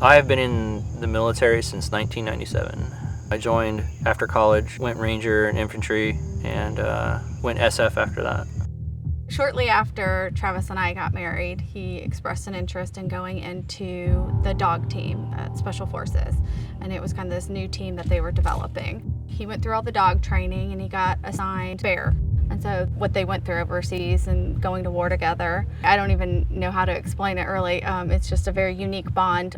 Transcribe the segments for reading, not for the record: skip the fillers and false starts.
I have been in the military since 1997. I joined after college, went Ranger and infantry, and went SF after that. Shortly after Travis and I got married, he expressed an interest in going into the dog team at Special Forces. And it was kind of this new team that they were developing. He went through all the dog training and he got assigned bear. And so what they went through overseas and going to war together, I don't even know how to explain it really. It's just a very unique bond.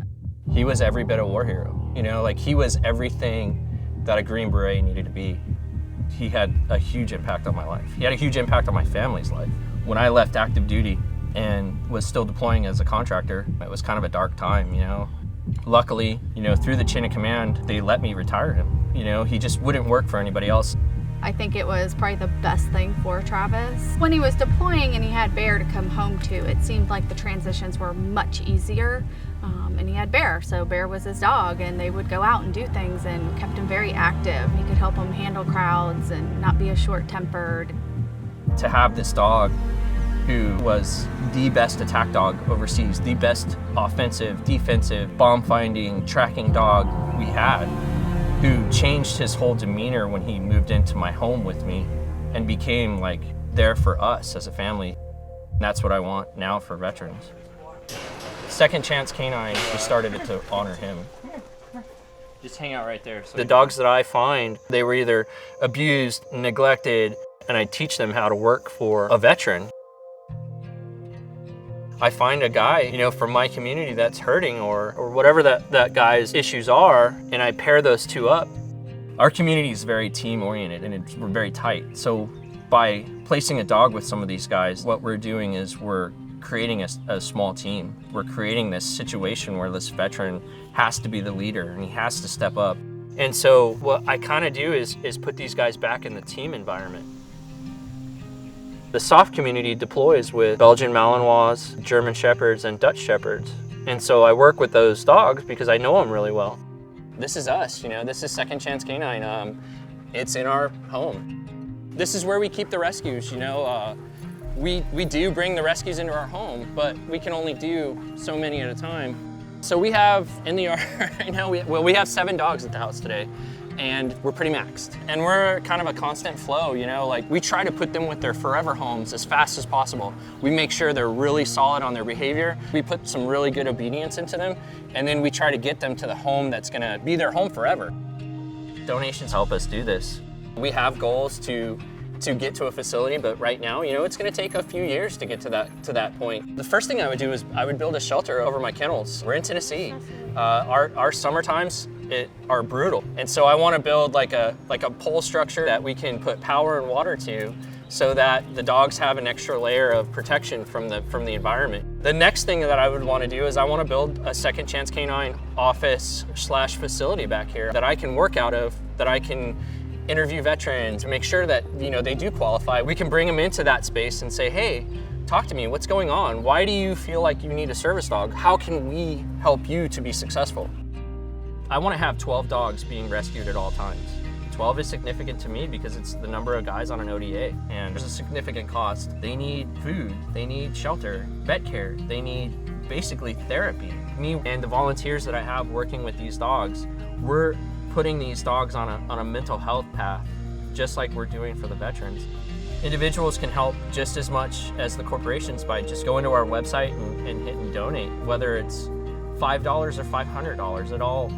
He was every bit a war hero. You know, like he was everything that a Green Beret needed to be. He had a huge impact on my life. He had a huge impact on my family's life. When I left active duty and was still deploying as a contractor, it was kind of a dark time, you know. Luckily, you know, through the chain of command, they let me retire him. You know, he just wouldn't work for anybody else. I think it was probably the best thing for Travis. When he was deploying and he had Bear to come home to, it seemed like the transitions were much easier. And he had Bear, so Bear was his dog, and they would go out and do things and kept him very active. He could help him handle crowds and not be as short-tempered. To have this dog who was the best attack dog overseas, the best offensive, defensive, bomb-finding, tracking dog we had, who changed his whole demeanor when he moved into my home with me and became like there for us as a family. That's what I want now for veterans. Second Chance Canine, we started it to honor him. Just hang out right there. The dogs that I find, they were either abused, neglected, and I teach them how to work for a veteran. I find a guy, you know, from my community that's hurting or whatever that guy's issues are, and I pair those two up. Our community is very team-oriented and we're very tight. So by placing a dog with some of these guys, what we're doing is we're creating a small team. We're creating this situation where this veteran has to be the leader and he has to step up. And so what I kind of do is put these guys back in the team environment. The soft community deploys with Belgian Malinois, German Shepherds, and Dutch Shepherds. And so I work with those dogs because I know them really well. This is us, you know, this is Second Chance Canine. It's in our home. This is where we keep the rescues, you know. We do bring the rescues into our home, but we can only do so many at a time. So we have in the yard right now, we have 7 dogs at the house today, and we're pretty maxed. And we're kind of a constant flow, you know, like we try to put them with their forever homes as fast as possible. We make sure they're really solid on their behavior. We put some really good obedience into them, and then we try to get them to the home that's gonna be their home forever. Donations help us do this. We have goals to get to a facility, but right now, you know, it's gonna take a few years to get to that point. The first thing I would do is I would build a shelter over my kennels. We're in Tennessee. Our summer times are brutal. And so I wanna build like a pole structure that we can put power and water to so that the dogs have an extra layer of protection from the environment. The next thing that I would wanna do is I wanna build a Second Chance Canine office/facility back here that I can work out of, that I can interview veterans, make sure that, you know, they do qualify. We can bring them into that space and say, hey, talk to me, what's going on? Why do you feel like you need a service dog? How can we help you to be successful? I want to have 12 dogs being rescued at all times. 12 is significant to me because it's the number of guys on an ODA, and there's a significant cost. They need food, they need shelter, vet care, they need basically therapy. Me and the volunteers that I have working with these dogs, we're putting these dogs on a mental health path, just like we're doing for the veterans. Individuals can help just as much as the corporations by just going to our website and hitting donate, whether it's $5 or $500,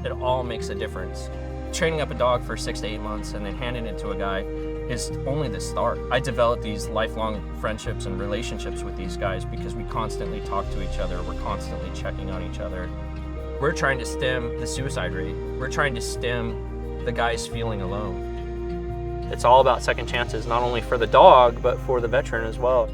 it all makes a difference. Training up a dog for 6 to 8 months and then handing it to a guy is only the start. I developed these lifelong friendships and relationships with these guys because we constantly talk to each other, we're constantly checking on each other. We're trying to stem the suicide rate. We're trying to stem the guys feeling alone. It's all about second chances, not only for the dog, but for the veteran as well.